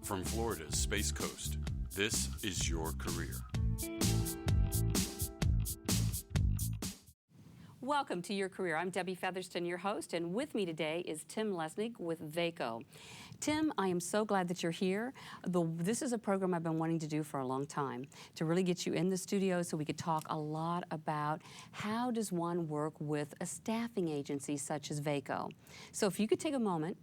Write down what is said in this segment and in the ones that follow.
From Florida's Space Coast, this is Your Career. Welcome to Your Career. I'm Debbie Featherston, your host, and with me today is Tim Lesnick with VACO. Tim, I am so glad that you're here. This is a program I've been wanting to do for a long time, to really get you in the studio so we could talk a lot about how does one work with a staffing agency such as VACO. So if you could take a moment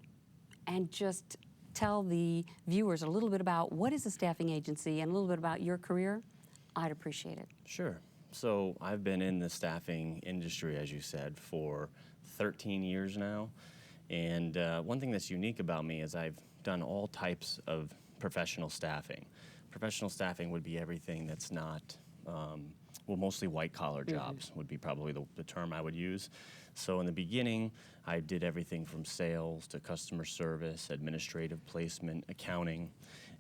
and just tell the viewers a little bit about what is a staffing agency and a little bit about your career, I'd appreciate it. Sure. So I've been in the staffing industry, as you said, for 13 years now. And one thing that's unique about me is I've done all types of professional staffing. Professional staffing would be everything that's not, mostly white-collar jobs would be probably the term I would use. So in the beginning, I did everything from sales to customer service, administrative placement, accounting.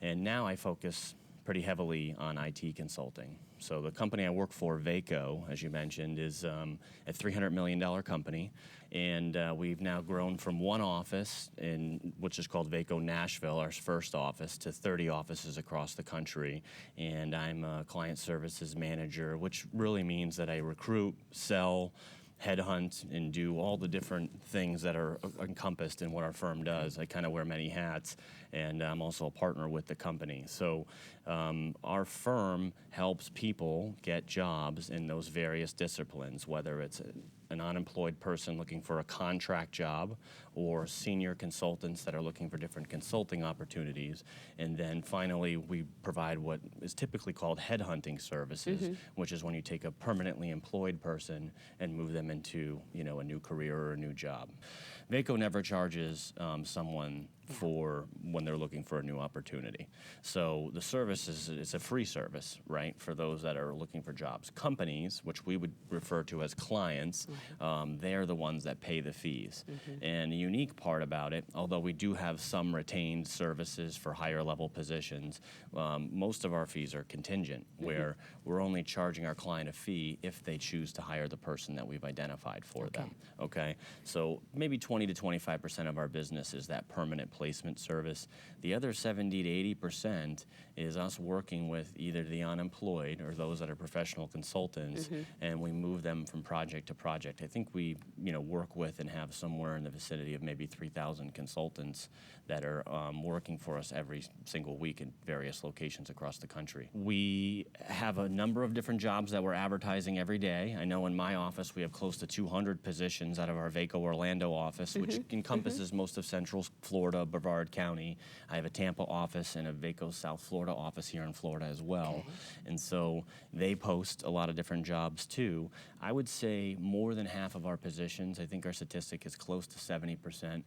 And now I focus pretty heavily on IT consulting. So the company I work for, VACO, as you mentioned, is a $300 million company, and we've now grown from one office, which is called VACO Nashville, our first office, to 30 offices across the country. And I'm a client services manager, which really means that I recruit, sell, headhunt, and do all the different things that are encompassed in what our firm does. I kind of wear many hats, and I'm also a partner with the company. So our firm helps people get jobs in those various disciplines, whether it's an unemployed person looking for a contract job or senior consultants that are looking for different consulting opportunities. And then finally, we provide what is typically called headhunting services, which is when you take a permanently employed person and move them into, a new career or a new job. VACO never charges someone for when they're looking for a new opportunity. So the service is a free service, right, for those that are looking for jobs. Companies, which we would refer to as clients, they're the ones that pay the fees. And the unique part about it, although we do have some retained services for higher level positions, most of our fees are contingent, where we're only charging our client a fee if they choose to hire the person that we've identified for them. Okay? So maybe 20 to 25% of our business is that permanent placement service. The other 70 to 80% is us working with either the unemployed or those that are professional consultants, and we move them from project to project. I think we, work with and have somewhere in the vicinity of maybe 3,000 consultants that are working for us every single week in various locations across the country. We have a number of different jobs that we're advertising every day. I know in my office we have close to 200 positions out of our VACO Orlando office, which encompasses most of Central Florida, Brevard County. I have a Tampa office and a VACO South Florida office here in Florida as well. And so they post a lot of different jobs too. I would say more than half of our positions, I think our statistic is close to 70%,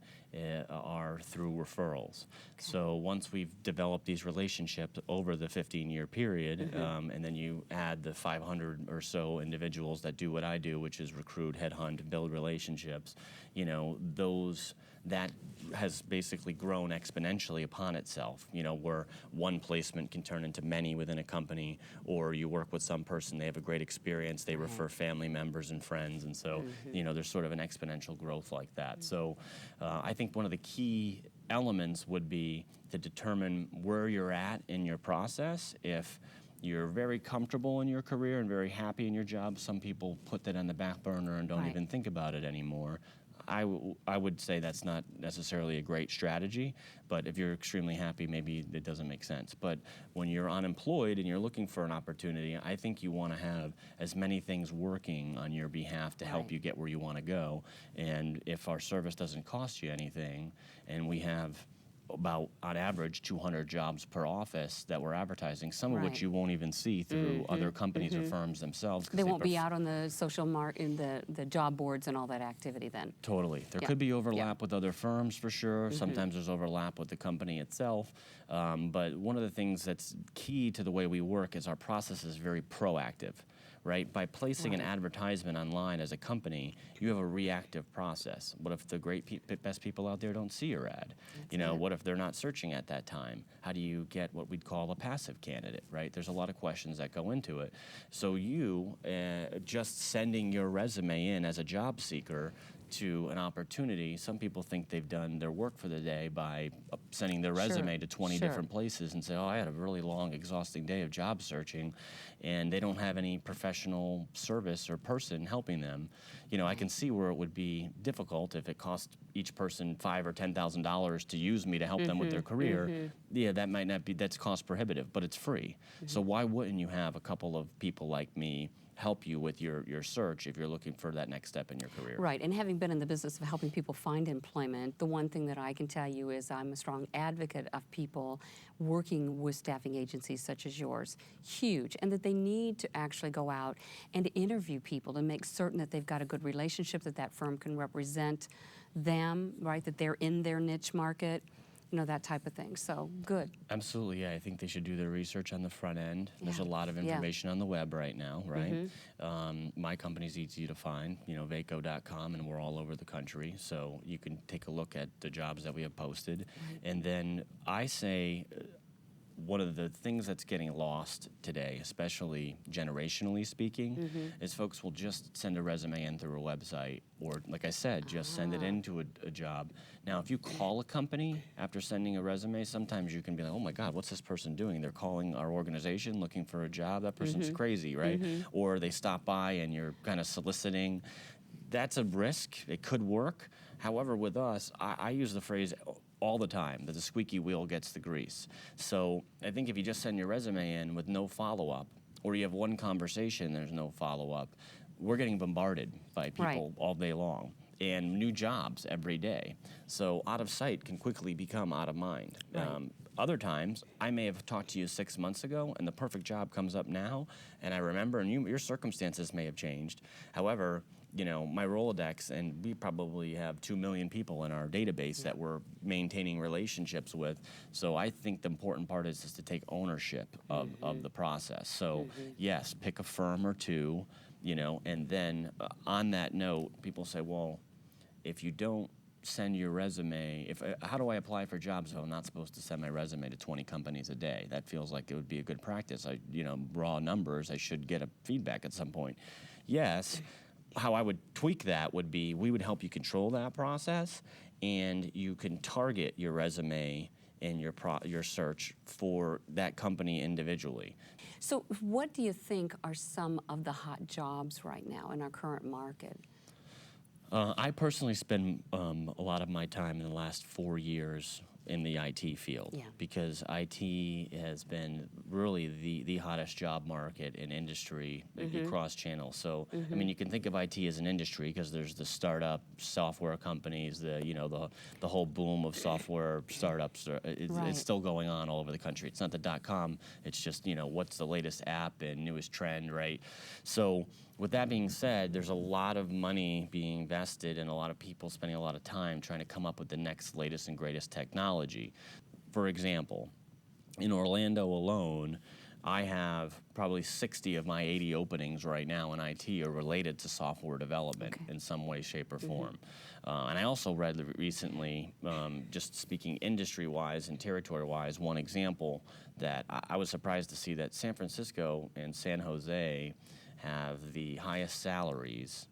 are through referrals. So once we've developed these relationships over the 15-year period, and then you add the 500 or so individuals that do what I do, which is recruit, headhunt, build relationships, that has basically grown exponentially upon itself, where one placement can turn into many within a company, or you work with some person, they have a great experience, they refer family members and friends, and so, there's sort of an exponential growth like that. So I think one of the key elements would be to determine where you're at in your process. If you're very comfortable in your career and very happy in your job, some people put that on the back burner and don't even think about it anymore. I would say that's not necessarily a great strategy, but if you're extremely happy, maybe it doesn't make sense. But when you're unemployed and you're looking for an opportunity, I think you want to have as many things working on your behalf to help you get where you want to go. And if our service doesn't cost you anything, and we have about, on average, 200 jobs per office that we're advertising, some of which you won't even see through other companies or firms themselves. They won't be out on the social in the job boards and all that activity then. Totally. There could be overlap with other firms for sure. Sometimes there's overlap with the company itself. But one of the things that's key to the way we work is our process is very proactive, right? By placing an advertisement online as a company, you have a reactive process. What if the best people out there don't see your ad? What if they're not searching at that time? How do you get what we'd call a passive candidate, right? There's a lot of questions that go into it. So you, just sending your resume in as a job seeker to an opportunity, some people think they've done their work for the day by sending their resume to 20 different places and say, oh, I had a really long, exhausting day of job searching, and they don't have any professional service or person helping them. You know, I can see where it would be difficult if it cost each person $5,000 or $10,000 to use me to help them with their career. Yeah, that might not be, that's cost prohibitive, but it's free. So why wouldn't you have a couple of people like me help you with your search if you're looking for that next step in your career? Right, and having been in the business of helping people find employment, the one thing that I can tell you is I'm a strong advocate of people working with staffing agencies such as yours. Huge, and that they need to actually go out and interview people to make certain that they've got a good relationship, that that firm can represent them, right, that they're in their niche market. You know, that type of thing. So, good. Absolutely, yeah. I think they should do their research on the front end. There's a lot of information on the web right now, right? My company's easy to find, you know, vaco.com, and we're all over the country. So you can take a look at the jobs that we have posted. And then I say, one of the things that's getting lost today, especially generationally speaking, is folks will just send a resume in through a website, or like I said, just send it into a job. Now, if you call a company after sending a resume, sometimes you can be like, oh my God, what's this person doing? They're calling our organization looking for a job. That person's crazy, right? Or they stop by and you're kind of soliciting. That's a risk. It could work. However, with us, I use the phrase all the time that the squeaky wheel gets the grease. So I think if you just send your resume in with no follow-up, or you have one conversation, there's no follow-up, we're getting bombarded by people all day long, and new jobs every day. So out of sight can quickly become out of mind. Other times, I may have talked to you 6 months ago, and the perfect job comes up now, and I remember, and your circumstances may have changed. However, you know, my Rolodex, and we probably have 2 million people in our database that we're maintaining relationships with. So I think the important part is to take ownership of the process. So yes, pick a firm or two, you know, and then on that note, people say, well, if you don't send your resume, how do I apply for jobs if I'm not supposed to send my resume to 20 companies a day? That feels like it would be a good practice. You know, raw numbers, I should get a feedback at some point. Yes. How I would tweak that would be, we would help you control that process, and you can target your resume and your search for that company individually. So what do you think are some of the hot jobs right now in our current market? I personally spend a lot of my time in the last 4 years in the IT field, because IT has been really the hottest job market in industry across channels. So I mean, you can think of IT as an industry because there's the startup software companies, the whole boom of software startups. It's still going on all over the country. It's not the .com. It's just, you know, what's the latest app and newest trend, right? So with that being said, there's a lot of money being invested and a lot of people spending a lot of time trying to come up with the next latest and greatest technology. For example, in Orlando alone, I have probably 60 of my 80 openings right now in IT are related to software development in some way, shape, or form. And I also read recently, just speaking industry-wise and territory-wise, one example that I was surprised to see that San Francisco and San Jose have the highest salaries,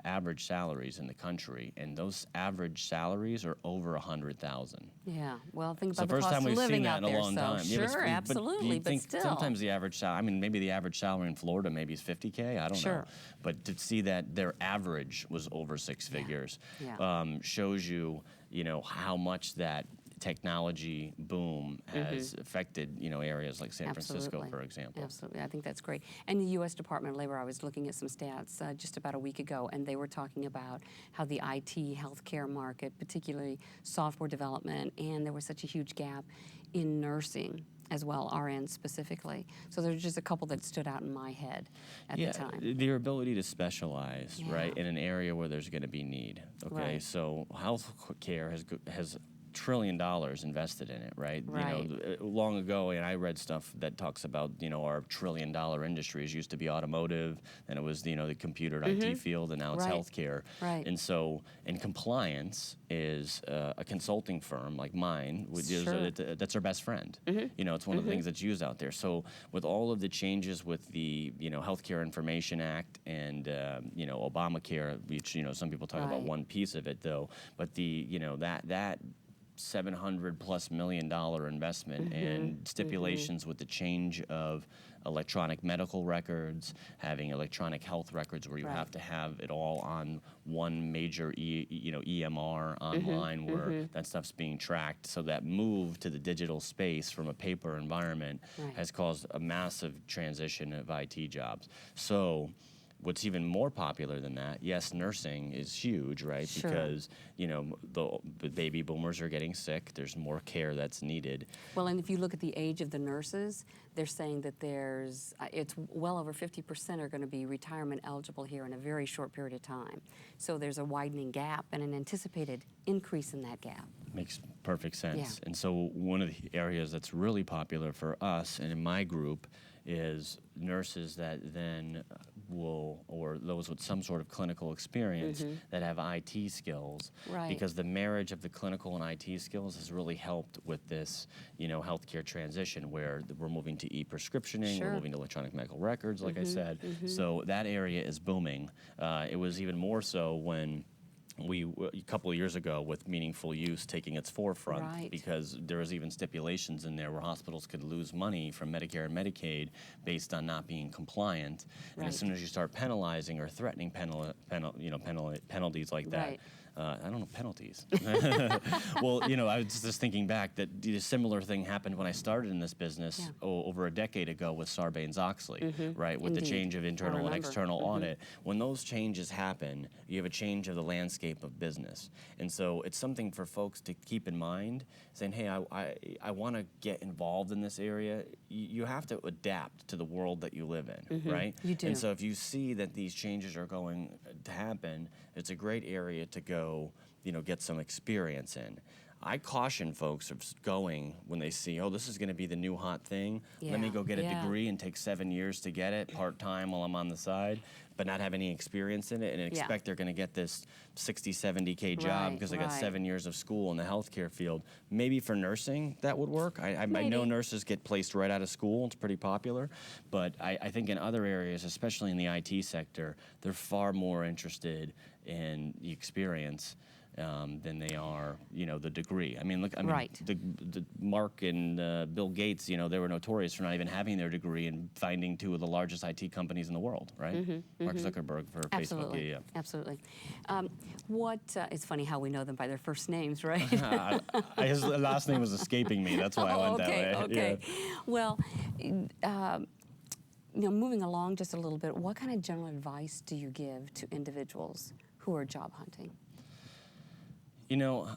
average salaries in the country, and those average salaries are over 100,000. Yeah, well, think It's the about the first cost time of we've living seen that out in a there. long So time. sure, absolutely, but still. Sometimes the average salary, I mean, maybe the average salary in Florida maybe is $50K, I don't know. But to see that their average was over six figures shows you, you know, how much that technology boom has affected, you know, areas like San Francisco, for example. Absolutely, I think that's great. And the U.S. Department of Labor, I was looking at some stats just about a week ago, and they were talking about how the IT healthcare market, particularly software development, and there was such a huge gap in nursing as well, RN specifically. So there's just a couple that stood out in my head at the time. Their ability to specialize, right, in an area where there's going to be need. Okay, so healthcare has trillion invested in it, right? Right. You know, long ago, and I read stuff that talks about, you know, our trillion-dollar industries used to be automotive, and it was, you know, the computer and IT field, and now it's Right. healthcare. Right. And so, and compliance is a consulting firm like mine, which is Sure. that's our best friend. You know, it's one of the things that's used out there. So, with all of the changes with the, you know, Healthcare Information Act and you know, Obamacare, which, you know, some people talk about Right. one piece of it though, but the, you know, that $700+ million investment and stipulations with the change of electronic medical records, having electronic health records where you Right. have to have it all on one major you know, EMR online where that stuff's being tracked. So that move to the digital space from a paper environment Right. has caused a massive transition of IT jobs. So what's even more popular than that, yes, nursing is huge, right? Sure. Because, you know, the baby boomers are getting sick. There's more care that's needed. Well, and if you look at the age of the nurses, they're saying that it's well over 50% are going to be retirement eligible here in a very short period of time. So there's a widening gap and an anticipated increase in that gap. Makes perfect sense. Yeah. And so one of the areas that's really popular for us and in my group is nurses that then will, or those with some sort of clinical experience that have IT skills. Right. Because the marriage of the clinical and IT skills has really helped with this, you know, healthcare transition where we're moving to e-prescriptioning, Sure. we're moving to electronic medical records, like I said. So that area is booming. It was even more so when a couple of years ago with meaningful use taking its forefront, Right. because there was even stipulations in there where hospitals could lose money from Medicare and Medicaid based on not being compliant. And Right. as soon as you start penalizing or threatening penalties like that, Right. I don't know, penalties. Well, you know, I was just thinking back that a similar thing happened when I started in this business Yeah. over a decade ago with Sarbanes-Oxley, right? With the Indeed. change of internal and remember. external audit. When those changes happen, you have a change of the landscape of business. And so it's something for folks to keep in mind, saying, hey, I want to get involved in this area. You have to adapt to the world that you live in, right? You do. And so if you see that these changes are going to happen, it's a great area to go, you know, get some experience in. I caution folks of going when they see, oh, this is going to be the new hot thing. Let me Yeah, go get a yeah. degree and take 7 years to get it part-time while I'm on the side, but not have any experience in it and expect they're going to get this 60, 70K job Right, because they got right. 7 years of school in the healthcare field. Maybe for nursing that would work. I know Maybe. nurses get placed right out of school. It's pretty popular. But I think in other areas, especially in the IT sector, they're far more interested in the experience than they are, you know, the degree. I mean, Right. the Mark and Bill Gates, you know, they were notorious for not even having their degree and finding two of the largest IT companies in the world, right? Mark Zuckerberg for Absolutely. Facebook. Yeah. Absolutely. It's funny how we know them by their first names, right? His last name was escaping me. That's why I went that way. Okay. Yeah. Well, you know, moving along just a little bit, what kind of general advice do you give to individuals who are job hunting? You know,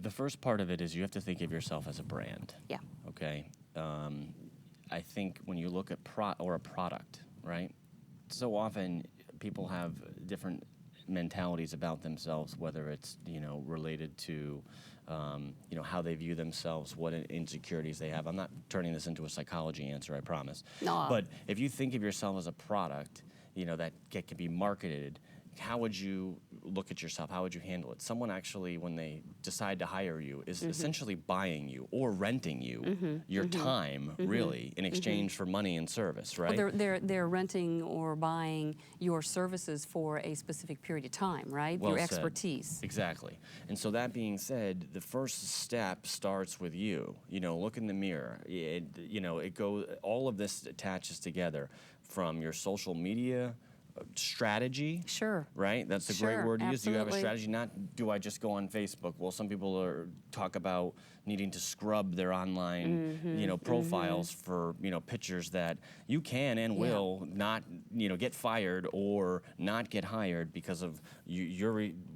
the first part of it is you have to think of yourself as a brand. Yeah. Okay. I think when you look at a product, right? So often people have different mentalities about themselves, whether it's, you know, related to you know, how they view themselves, what insecurities they have. I'm not turning this into a psychology answer, I promise. No. But if you think of yourself as a product, you know, that can be marketed, how would you look at yourself? How would you handle it? Someone actually, when they decide to hire you, is essentially buying you or renting you your time, really, in exchange for money and service, right? Well, they're renting or buying your services for a specific period of time, right? Well Your said. expertise. Exactly. And so that being said, the first step starts with you. You know, look in the mirror. You know, all of this attaches together from your social media strategy. Sure. Right? That's a Sure, great word to use. Do you have a absolutely. strategy? Not do I just go on Facebook? Well, some people talk about needing to scrub their online, you know, profiles for, you know, pictures that you can and will not, you know, get fired or not get hired because of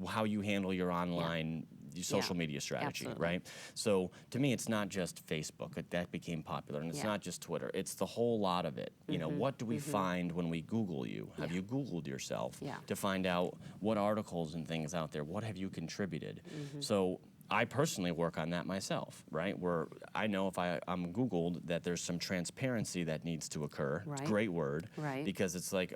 how you handle your online social media strategy, absolutely. right? So to me, it's not just Facebook. That became popular. And it's not just Twitter. It's the whole lot of it. You know, what do we find when we Google you? Have you Googled yourself Yeah. to find out what articles and things out there? What have you contributed? So I personally work on that myself, right? Where I know if I'm Googled that there's some transparency that needs to occur. Right. Great word. Right. Because it's like,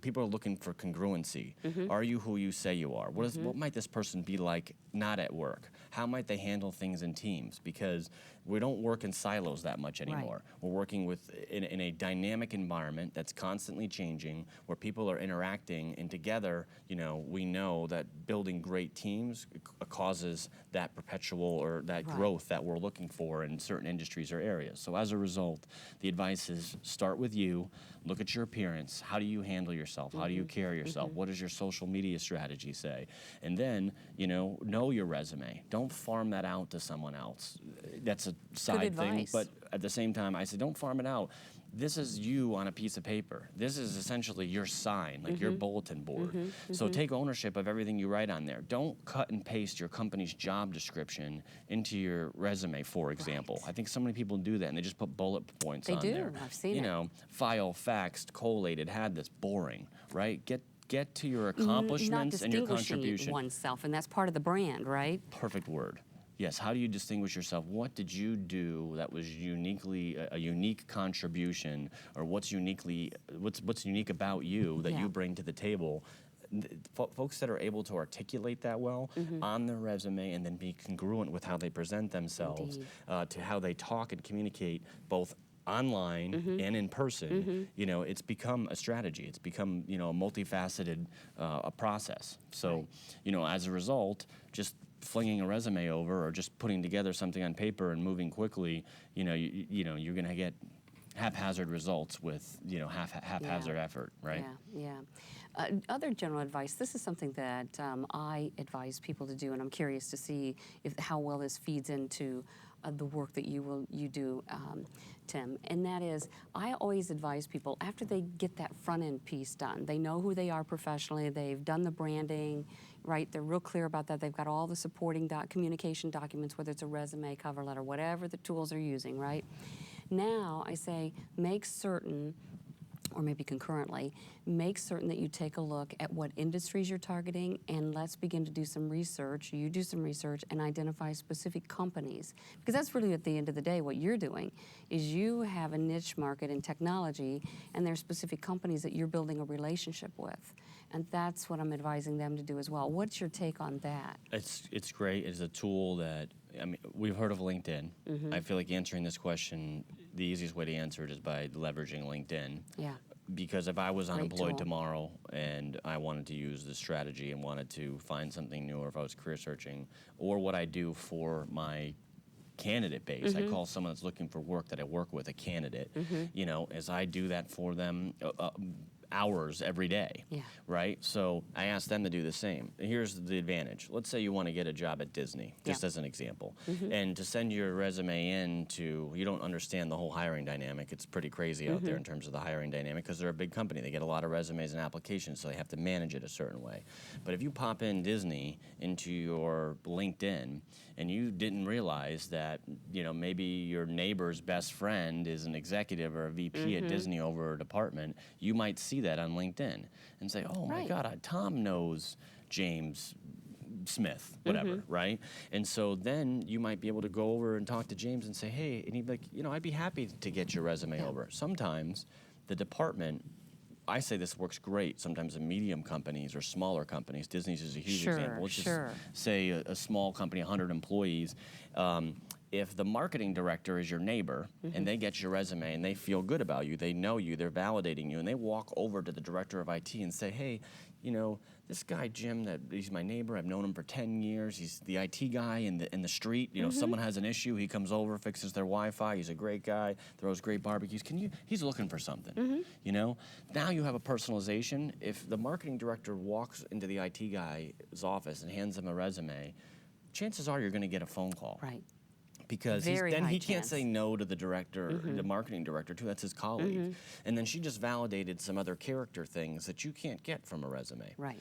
people are looking for congruency. Mm-hmm. Are you who you say you are? What might this person be like not at work? How might they handle things in teams? Because we don't work in silos that much anymore. Right. We're working in a dynamic environment that's constantly changing, where people are interacting, and together, we know that building great teams causes that perpetual or that growth that we're looking for in certain industries or areas. So as a result, the advice is start with you, look at your appearance. How do you handle yourself? How do you carry yourself? What does your social media strategy say? And then, know your resume. Don't farm that out to someone else. That's a side thing, but at the same time, I say don't farm it out. This is you on a piece of paper. This is essentially your sign, like your bulletin board. So take ownership of everything you write on there. Don't cut and paste your company's job description into your resume, for example. I think so many people do that, and they just put bullet points on there. They do. I've seen it. File, faxed, collated, had this, boring, right? Get to your accomplishments and your contribution. Not distinguishing oneself, and that's part of the brand, right? Perfect word. Yes, how do you distinguish yourself? What did you do that was uniquely a unique contribution, or what's unique about you that you bring to the table? Folks that are able to articulate that well on their resume and then be congruent with how they present themselves, to how they talk and communicate both online and in person, it's become a strategy. It's become, a multifaceted a process. So, as a result, just flinging a resume over or just putting together something on paper and moving quickly, you're going to get haphazard results with, haphazard effort, right? Yeah. Other general advice, this is something that I advise people to do, and I'm curious to see how well this feeds into the work that you do, Tim, and that is, I always advise people after they get that front end piece done, they know who they are professionally, they've done the branding, right? They're real clear about that. They've got all the supporting communication documents, whether it's a resume, cover letter, whatever the tools they're using, right? Now I say make certain, or maybe concurrently, make certain that you take a look at what industries you're targeting, and let's begin to do some research. You do some research and identify specific companies, because that's really at the end of the day what you're doing is you have a niche market in technology, and there's specific companies that you're building a relationship with, and that's what I'm advising them to do as well. What's your take on that? It's great. It's a tool that, we've heard of LinkedIn. I feel like answering this question, the easiest way to answer it is by leveraging LinkedIn. Yeah. Because if I was unemployed tool. tomorrow and I wanted to use this strategy and wanted to find something new, or if I was career searching, or what I do for my candidate base, I call someone that's looking for work that I work with a candidate, as I do that for them hours every day, right? So I ask them to do the same. Here's the advantage. Let's say you want to get a job at Disney, just as an example, and to send your resume in you don't understand the whole hiring dynamic. It's pretty crazy out there in terms of the hiring dynamic, because they're a big company. They get a lot of resumes and applications, so they have to manage it a certain way. But if you pop in Disney into your LinkedIn and you didn't realize that, maybe your neighbor's best friend is an executive or a VP at Disney over a department, you might see that on LinkedIn and say, oh my God, Tom knows James Smith, whatever, right? And so then you might be able to go over and talk to James and say, hey, and he'd be like, I'd be happy to get your resume over. Sometimes the department, I say this works great sometimes in medium companies or smaller companies. Disney's is a huge example. Let's just say a small company, 100 employees. If the marketing director is your neighbor and they get your resume and they feel good about you, they know you, they're validating you, and they walk over to the director of IT and say, hey, this guy Jim, he's my neighbor, I've known him for 10 years, he's the IT guy in the street, someone has an issue, he comes over, fixes their Wi-Fi, he's a great guy, throws great barbecues, he's looking for something, Now you have a personalization. If the marketing director walks into the IT guy's office and hands him a resume, chances are you're going to get a phone call. Right. Because then he can't say no to the director, the marketing director too. That's his colleague. And then she just validated some other character things that you can't get from a resume. Right.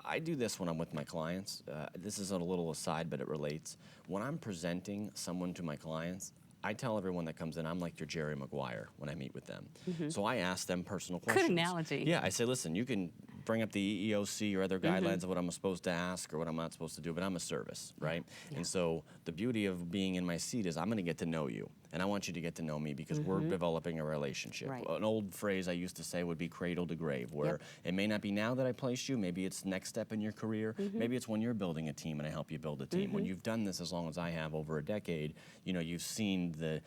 I do this when I'm with my clients. This is a little aside, but it relates. When I'm presenting someone to my clients, I tell everyone that comes in, I'm like your Jerry Maguire when I meet with them. So I ask them personal questions. Good analogy. Yeah, I say, listen, you can bring up the EEOC or other guidelines of what I'm supposed to ask or what I'm not supposed to do, but I'm a service, right? Yeah. And so the beauty of being in my seat is I'm going to get to know you, and I want you to get to know me because we're developing a relationship. Right. An old phrase I used to say would be cradle to grave, where it may not be now that I place you, maybe it's next step in your career, maybe it's when you're building a team and I help you build a team. When you've done this as long as I have over a decade, you know, you've seen the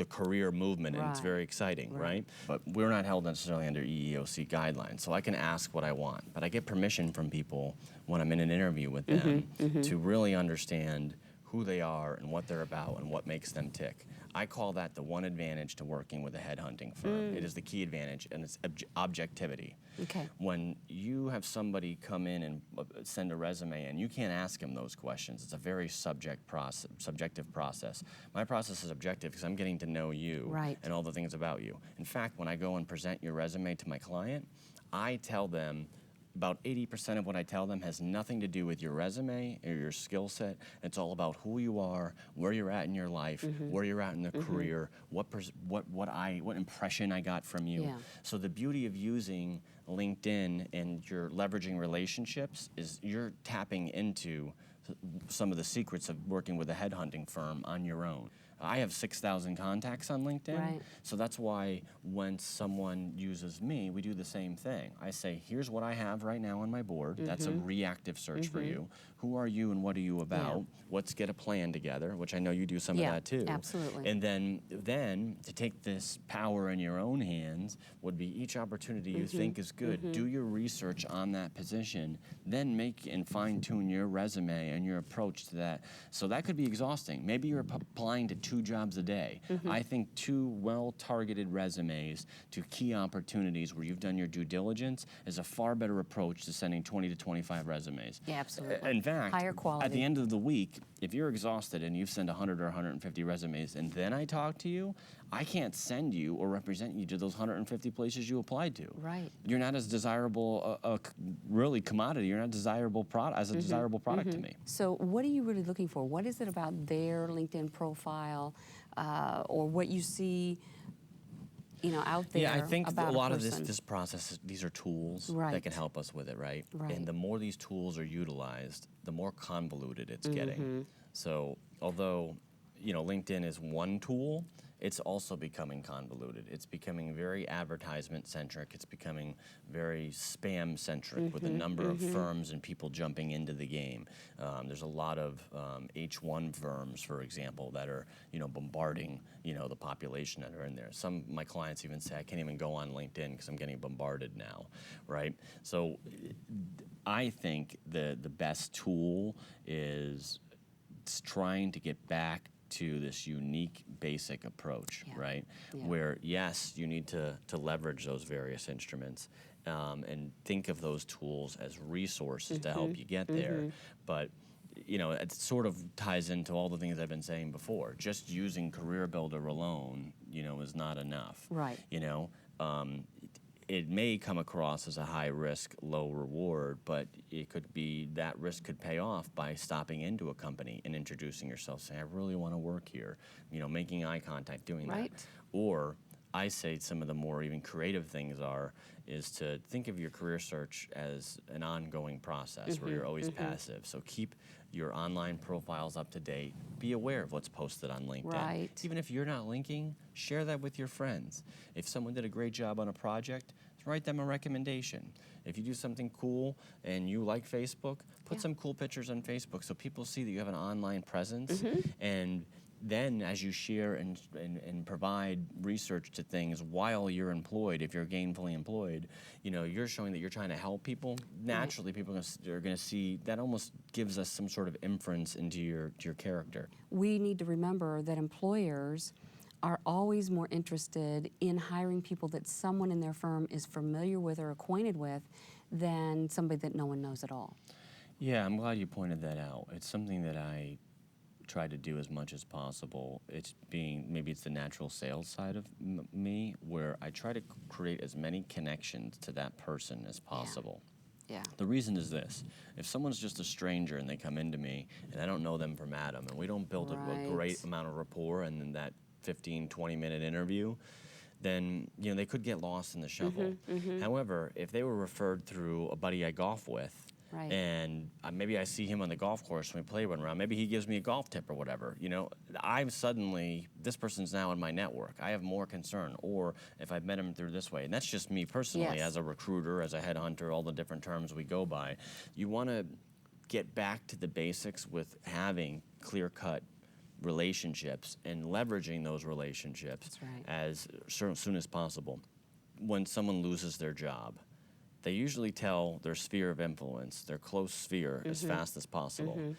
career movement, and it's very exciting, right? But we're not held necessarily under EEOC guidelines, so I can ask what I want, but I get permission from people when I'm in an interview with them to really understand who they are and what they're about and what makes them tick. I call that the one advantage to working with a headhunting firm. It is the key advantage, and it's objectivity. Okay. When you have somebody come in and send a resume and you can't ask them those questions, it's a very subjective process. My process is objective because I'm getting to know you and all the things about you. In fact, when I go and present your resume to my client, I tell them about 80% of what I tell them has nothing to do with your resume or your skill set. It's all about who you are, where you're at in your life, where you're at in the career, what impression I got from you. Yeah. So the beauty of using LinkedIn and you're leveraging relationships is you're tapping into some of the secrets of working with a headhunting firm on your own. I have 6,000 contacts on LinkedIn, so that's why when someone uses me, we do the same thing. I say, here's what I have right now on my board. That's a reactive search for you. Who are you and what are you about? Let's get a plan together, which I know you do some of that too. Absolutely. And then to take this power in your own hands would be each opportunity you think is good. Do your research on that position, then make and fine-tune your resume and your approach to that. So that could be exhausting. Maybe you're applying to 2 jobs a day. I think 2 well-targeted resumes to key opportunities where you've done your due diligence is a far better approach to sending 20 to 25 resumes. Yeah, absolutely. In fact, higher quality. at the end of the week, if you're exhausted and you've sent 100 or 150 resumes and then I talk to you, I can't send you or represent you to those 150 places you applied to. Right. You're not as desirable a really commodity. You're not desirable as a desirable product to me. So what are you really looking for? What is it about their LinkedIn profile or what you see, you know, out there? Yeah, I think about a lot of person? this process, these are tools that can help us with it, right? And the more these tools are utilized, the more convoluted it's getting. So although, you know, LinkedIn is one tool, it's also becoming convoluted. It's becoming very advertisement-centric. It's becoming very spam-centric with a number of firms and people jumping into the game. There's a lot of H1 firms, for example, that are, you know, bombarding, you know, the population that are in there. Some of my clients even say, I can't even go on LinkedIn because I'm getting bombarded now, right? So I think the best tool is trying to get back to this unique basic approach, right? Where, yes, you need to leverage those various instruments and think of those tools as resources to help you get there. But, you know, it sort of ties into all the things I've been saying before. Just using Career Builder alone, you know, is not enough. Right. You know, it may come across as a high risk, low reward, but it could be that risk could pay off by stopping into a company and introducing yourself, saying, I really want to work here, you know, making eye contact, doing that. Or I say some of the more even creative things is to think of your career search as an ongoing process where you're always passive. So keep your online profiles up to date. Be aware of what's posted on LinkedIn. Even if you're not linking, share that with your friends. If someone did a great job on a project, write them a recommendation. If you do something cool and you like Facebook, put some cool pictures on Facebook so people see that you have an online presence. And then as you share and provide research to things while you're employed, if you're gainfully employed, you know, you're showing that you're trying to help people. Naturally, people are going to see that. Almost gives us some sort of inference into your character. We need to remember that employers are always more interested in hiring people that someone in their firm is familiar with or acquainted with than somebody that no one knows at all. Yeah, I'm glad you pointed that out. It's something that I try to do as much as possible. Maybe it's the natural sales side of me, where I try to create as many connections to that person as possible. Yeah. The reason is this: if someone's just a stranger and they come into me and I don't know them from Adam and we don't build a great amount of rapport and then that 15, 20-minute interview, then they could get lost in the shuffle. However, if they were referred through a buddy I golf with, Right. and maybe I see him on the golf course when we play one round, maybe he gives me a golf tip or whatever, I'm suddenly, this person's now in my network. I have more concern. Or if I've met him through this way, and that's just me personally, Yes. as a recruiter, as a headhunter, all the different terms we go by. You want to get back to the basics with having clear-cut relationships and leveraging those relationships That's right. as soon as possible. When someone loses their job, they usually tell their sphere of influence, their close sphere, as fast as possible.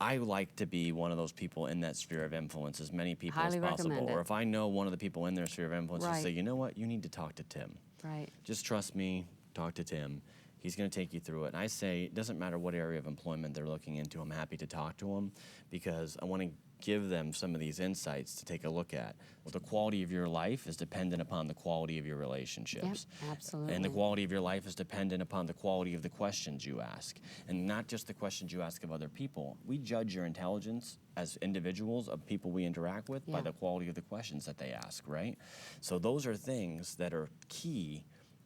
I like to be one of those people in that sphere of influence, as many people Highly as possible. recommend it. Or if I know one of the people in their sphere of influence, Right. I say, you know what, you need to talk to Tim. Right. Just trust me, talk to Tim. He's going to take you through it. And I say, it doesn't matter what area of employment they're looking into, I'm happy to talk to them because I want to give them some of these insights to take a look at. Well, the quality of your life is dependent upon the quality of your relationships. Yep, absolutely. And the quality of your life is dependent upon the quality of the questions you ask. And not just the questions you ask of other people. We judge your intelligence as individuals of people we interact with by Yeah. the quality of the questions that they ask, right? So those are things that are key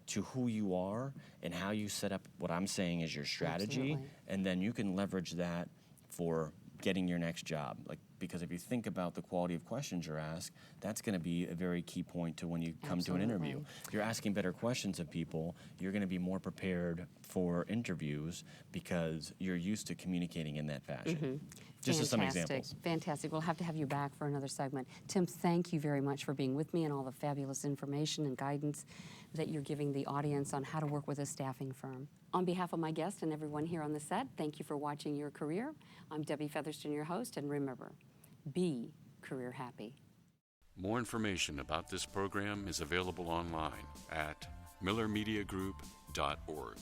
to who you are and how you set up what I'm saying is your strategy. Absolutely. And then you can leverage that for getting your next job. Because if you think about the quality of questions you're asked, that's going to be a very key point to when you come to an interview. Absolutely. If you're asking better questions of people, you're going to be more prepared for interviews because you're used to communicating in that fashion. Just as some examples. Fantastic. We'll have to have you back for another segment. Tim, thank you very much for being with me and all the fabulous information and guidance that you're giving the audience on how to work with a staffing firm. On behalf of my guest and everyone here on the set, thank you for watching Your Career. I'm Debbie Featherston, your host, and remember, be career happy. More information about this program is available online at millermediagroup.org.